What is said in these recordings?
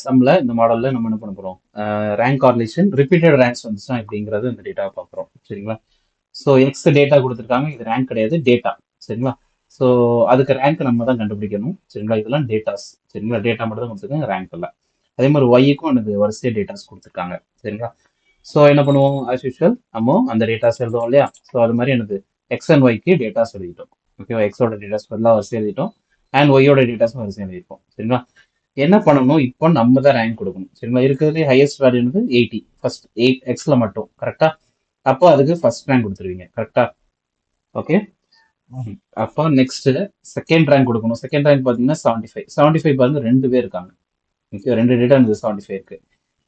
சம்ல இந்த மாடல்ல நம்ம என்ன பண்ண போறோம், ரேங்க் கார்லேஷன் ரிப்பீட்டட் ரேங்க்ஸ் வந்துச்சுன்னா இப்படிங்கிறது இந்த டேட்டா பார்க்குறோம். சரிங்களா? ஸோ எக்ஸ் டேட்டா கொடுத்துருக்காங்க, இது ரேங்க் கிடையாது, டேட்டா. சரிங்களா? ஸோ அதுக்கு ரேங்க் நம்ம தான் கண்டுபிடிக்கணும். சரிங்களா? இதெல்லாம் டேட்டாஸ். சரிங்களா? டேட்டா மட்டும் தான் கொடுத்துருக்காங்க, ரேங்க் இல்லை. அதே மாதிரி ஒய்க்கும் எனக்கு வரிசையாக டேட்டாஸ் கொடுத்துருக்காங்க. சரிங்களா? ஸோ என்ன பண்ணுவோம், ஆஸ் யூஷுவல் நம்ம அந்த டேட்டாஸ் எழுதுவோம் இல்லையா? ஸோ அது மாதிரி எனக்கு எக்ஸ் அண்ட் ஒய்க்கு டேட்டாஸ் எழுதிட்டோம். ஓகேவா? எக்ஸோட டேட்டாஸ் எல்லாம் வரிசை எழுதிட்டோம், அண்ட் ஒய்யோட டேட்டாஸும் வரிசை எழுதிட்டோம். சரிங்களா? என்ன பண்ணணும், இப்போ நம்ம தான் ரேங்க் கொடுக்கணும். சரிங்களா? இருக்கிறதுலே ஹையஸ்ட் வேல்யூ வந்து 80, ஃபர்ஸ்ட் 8 எக்ஸ்ல மட்டும். கரெக்டா? அப்போ அதுக்கு ஃபர்ஸ்ட் ரேங்க் கொடுத்துருவீங்க. கரெக்டா? ஓகே. அப்போ நெக்ஸ்ட் செகண்ட் ரேங்க் கொடுக்கணும். செகண்ட் ரேங்க் பார்த்தீங்கன்னா 75. 75 பாருங்க, ரெண்டு பேர் இருக்காங்க. ஓகே, ரெண்டு டேட்டா இந்த 75 இருக்கு.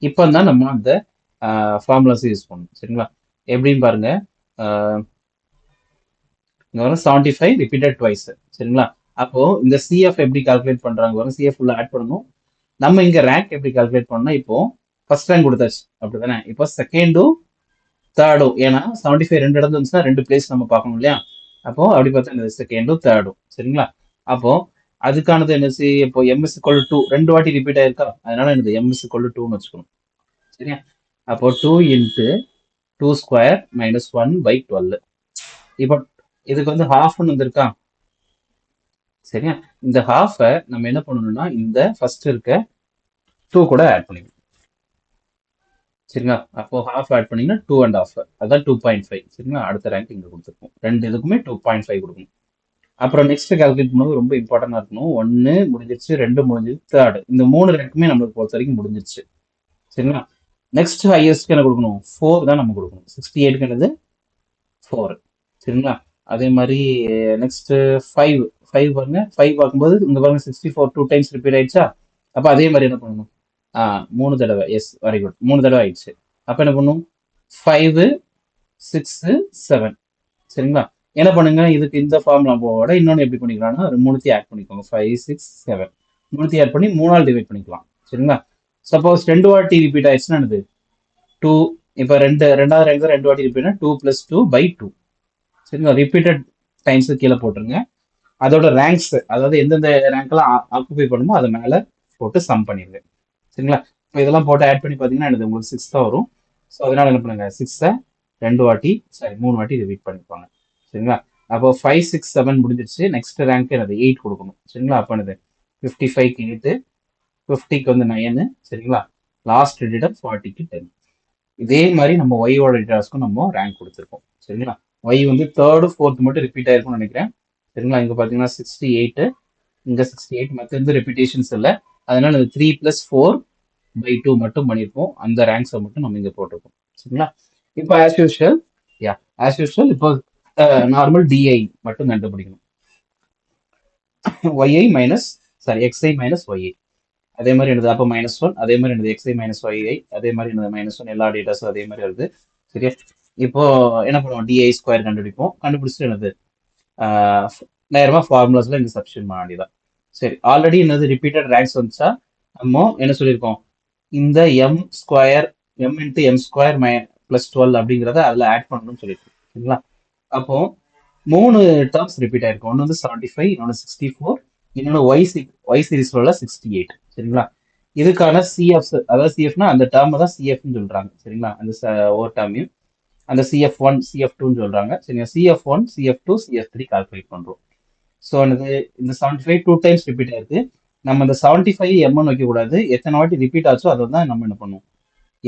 இப்போ தான் நம்ம அந்த ஃபார்முலாஸ் யூஸ் பண்ணணும். சரிங்களா? எப்படின்னு பாருங்க, இங்க வரும் 75 ரிப்பீட்டட் ட்வைஸ். சரிங்களா? அப்போ இந்த சிஎஃப் எப்படி கால்குலேட் பண்றாங்க வரும், சிஎஃப் உள்ள ஆட் பண்ணணும். நம்ம இங்க ரேங்க் எப்படி கால்குலேட் பண்ணோம்னா, இப்போ ஃபர்ஸ்ட் ரேங்க் கொடுத்தாச்சு அப்படிதானே, இப்போ செகண்டும் தேர்டும், ஏன்னா 75 ரெண்டு இடத்துல இருந்துச்சுன்னா ரெண்டு பிளேஸ் நம்ம பார்க்கணும் இல்லையா? அப்போ அப்படி பார்த்தா இந்த செகண்டும் தேர்டும். சரிங்களா? அப்போ அதுக்கானது என்ன இப்போ எம்எஸ் கொல் 2 ரெண்டு வாட்டி ரிப்பீட் ஆயிருக்கா, அதனால எனக்கு எம்எஸ் கொல் 2ன்னு வச்சுக்கணும். சரியா? அப்போ 2 இன்ட்டு 2 ஸ்கொயர் மைனஸ் 1/12. இப்போ இதுக்கு வந்து ஹாஃப்னு வந்திருக்கா. சரியா? இந்த ஹாஃபை நம்ம என்ன பண்ணணும்னா இந்த ஃபர்ஸ்ட் இருக்க 2 கூட ஆட் பண்ணிக்கணும். சரிங்களா? அப்போ ஹாஃப் ஆட் பண்ணீங்கன்னா 2.5, அதான் 2.5. சரிங்களா? அடுத்த ரேங்க் இங்க கொடுத்துருக்கோம். ரெண்டு இதுக்குமே 2.5 கொடுக்கணும். அப்புறம் நெக்ஸ்ட் கால்குலேட் பண்ணும்போது ரொம்ப இம்பார்ட்டண்டா இருக்கணும். 1 முடிஞ்சிருச்சு, 2 முடிஞ்சிருச்சு, தேர்ட். இந்த 3 ரேங்க்குமே நம்மளுக்கு பொறுத்த வரைக்கும் முடிஞ்சிருச்சு. சரிங்களா? நெக்ஸ்ட் ஹையஸ்ட்க்கு என்ன கொடுக்கணும், 4 தான் நம்ம கொடுக்கணும். 68க்கு என்னது 4. சரிங்களா? அதே மாதிரி நெக்ஸ்ட் 5. 5 பாருங்க, 5 பார்க்கும்போது இங்க பாருங்க 64 2 டைம்ஸ் ரிப்பீட் ஆயிடுச்சா. அப்ப அதே மாதிரி என்ன பண்ணணும், 3 தடவை. எஸ், வெரி குட், 3 தடவை ஆயிடுச்சு. அப்ப என்ன பண்ணும், 5 6 7. சரிங்களா? என்ன பண்ணுங்க, இதுக்கு இந்த ஃபார்முலா போட இன்னொன்று எப்படி பண்ணிக்கலாம்னா, மூணுத்தையும் ஆட் பண்ணிக்கோங்க. 5 6 7 மூணுத்தையும் ஆட் பண்ணி 3ஆல் டிவைட் பண்ணிக்கலாம். சரிங்களா? சப்போஸ் ரெண்டு வாட்டி ரிப்பீட் ஆயிடுச்சுன்னா என்னது 2. இப்போ ரெண்டாவது ரேங்க் ரெண்டு வாட்டி ரிப்பீட்னா 2 + 2/2. சரிங்களா? ரிப்பீட்டட் டைம்ஸ் கீழே போட்டுருங்க. அதோட ரேங்க்ஸ், அதாவது எந்தெந்த ரேங்க்லாம் ஆக்குபை பண்ணுமோ அதை மேலே போட்டு சம் பண்ணிடுங்க. சரிங்களா? இப்போ இதெல்லாம் போட்டு ஆட் பண்ணி பார்த்தீங்கன்னா எனக்கு உங்களுக்கு 6 தான் வரும். ஸோ அதனால என்ன பண்ணுங்க, 6 ரெண்டு வாட்டி, சாரி 3 வாட்டி ரிப்பீட் பண்ணிப்பாங்க. சரிங்களா? அப்போ 5 6 7 முடிஞ்சிருச்சு. நெக்ஸ்ட் ரேங்க் எனது 8 கொடுக்கணும். சரிங்களா? அப்போ என்னது 55க்கு 8, 50க்கு வந்து 9. சரிங்களா? லாஸ்ட் டிடம் 40க்கு 10. இதே மாதிரி நம்ம ஒய்யோட டேட்டாஸ்க்கும் நம்ம ரேங்க் கொடுத்துருக்கோம். சரிங்களா? ஒய் வந்து தேர்டு ஃபோர்த் மட்டும் ரிப்பீட் ஆயிருக்கும்னு நினைக்கிறேன். சரிங்களா? இங்க பாத்தீங்கன்னா 68, இங்க 68, மற்ற எந்த ரிப்பீட்டேஷன்ஸ் இல்லை. அதனால இது 3 + 4/2 மட்டும் பண்ணியிருக்கோம். அந்த ரேங்க்ஸை மட்டும் நம்ம இங்க போட்டிருக்கோம். சரிங்களா? இப்போ ஆஸ் யூஷுவல், இப்போ நார்மல் டிஐ மட்டும் கண்டுபிடிக்கணும். Y i minus, sorry x i minus y i. அதே மாதிரி என்னது அப்போ -1, அதே மாதிரி என்னது எக்ஸ்ஐ மைனஸ் ஒய்ஐ, அதே மாதிரி என்னது -1, எல்லா டேட்டாஸும் அதே மாதிரி வருது. சரியா? இப்போ என்ன பண்ணுவோம், டிஐ ஸ்கொயர் கண்டுபிடிப்போம். கண்டுபிடிச்சிட்டு என்னது நேரமா ஃபார்முலாஸ்ல இங்க சப்ஸ்டியூட் பண்ண வேண்டியதான். சரி, ஆல்ரெடி என்னது ரிப்பீட்டட் ரேங்க்ஸ் வந்துச்சா, நம்ம என்ன சொல்லியிருக்கோம், இந்த M square M into M square +12 அப்படிங்கிறத அதில் ஆட் பண்ணணும்னு சொல்லியிருக்கோம். சரிங்களா? அப்போ 3 டேர்ம்ஸ் ரிப்பீட் ஆயிருக்கும். ஒன்று வந்து 75, இன்னொன்று 64, இன்னொன்று ஒய் சீரிஸ்ல உள்ள 68. சரிங்களா? இதுக்கான சிஎஃப், அதாவது சிஎஃப்னா அந்த டேர்மை தான் சிஎஃப்னு சொல்றாங்க. சரிங்களா? அந்த ஒரு டேர்மையும் அந்த CF1 CF2ன்னு சொல்றாங்க. சரிங்களா? CF1 CF2 CF3 கால்குலேட் பண்றோம். ஸோ எனக்கு இந்த 75 2 டைம்ஸ் ரிப்பீட் ஆயிருக்கு. நம்ம இந்த 75 எம்னு வைக்க கூடாது, எத்தனை வாட்டி ரிப்பீட் ஆச்சோ அதை தான் நம்ம என்ன பண்ணுவோம்,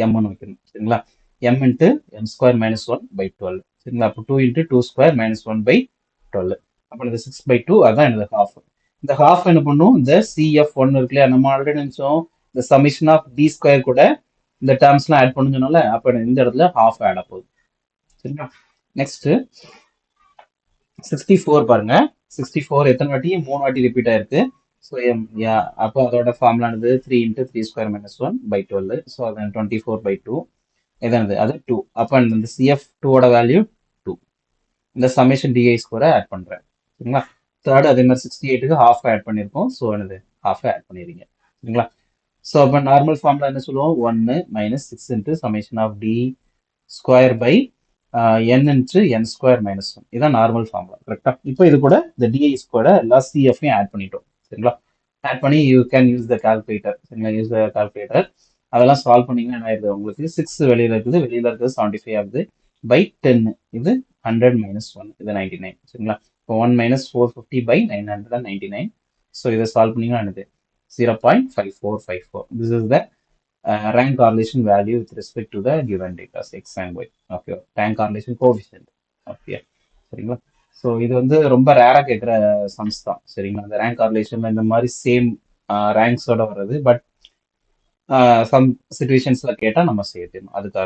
எம்னு வைக்கணும். சரிங்களா? m into M square -1/12. சரிங்களா? அப்போ 2 இன்ட்டு 2 ஸ்கொயர் -1/12. அப்போ இந்த 6/2 அதான் எனது ஹாஃப். இந்த ஹாஃப் என்ன பண்ணும், இந்த CF1 இருக்கு இல்லையா, நம்ம ஆல்ரெடி நினைச்சோம் இந்த சமிஷன் ஆஃப் டி ஸ்கொயர் கூட இந்த டேர்ம்ஸ்லாம் ஆட் பண்ணு சொன்னால, அப்போ இந்த இடத்துல ஹாஃப் ஆட் ஆக போகுது. சரிங்களா? நெக்ஸ்ட் 64 பாருங்க. 64 எத்தனை வாட்டி, 3 வாட்டி ரிப்பீட் ஆயிருக்கு. ஸோ அப்போ அதோட ஃபார்முலானது 3 இன்ட்டு 3 ஸ்கொயர் -1/12. ஸோ அது 24/2. இதானது அது 2. அப்போ இந்த CF 2ஓட வேல்யூ 2. இந்த சமேஷன் டிஐ ஸ்கோரை ஆட் பண்றேன். சரிங்களா? தேர்ட் அதே மாதிரி 68க்கு ஹாஃப் ஆட் பண்ணியிருக்கோம். ஸோ என்னது ஹாஃப் ஆட் பண்ணிடுறீங்க. சரிங்களா? ஸோ அப்போ நார்மல் ஃபார்முலா என்ன சொல்லுவோம், 1 - 6 into summation of d square by n into n square -1. இதான் நார்மல் ஃபார்முலா. கரெக்டா? இப்போ இது கூட இந்த டிஐ ஸ்கொயரை எல்லா சிஎஃப்ஐயும் ஆட் பண்ணிட்டோம். சரிங்களா? ஆட் பண்ணி you can use the calculator. சரிங்களா, யூஸ் த கால்குலேட்டர். அதெல்லாம் சால்வ் பண்ணீங்கன்னா என்ன ஆயிடுது உங்களுக்கு? 6 வெளியில இருக்குது, வெளியில இருக்குது 75 ஆகுது பை 10. இது 100 மைனஸ் 1, இது 99. சரிங்களா, இப்போ 1 மைனஸ் 450 பை 999. ஸோ இதை சால்வ் பண்ணீங்கன்னா என்னது? 0.5454. This is the rank correlation value with respect to the given data x and y. Okay, rank correlation coefficient. Okay, சரிங்களா. ஸோ இது வந்து ரொம்ப ரேரா கேட்குற சம்ஸ் தான். சரிங்களா, அந்த ரேங்க் கார்லேஷன்ல இந்த மாதிரி சேம் ரேங்க்ஸோட வர்றது. பட் சம் சுச்சுவேஷன்ஸ்ல கேட்டால் நம்ம சேர்த்துணும் அதுக்காக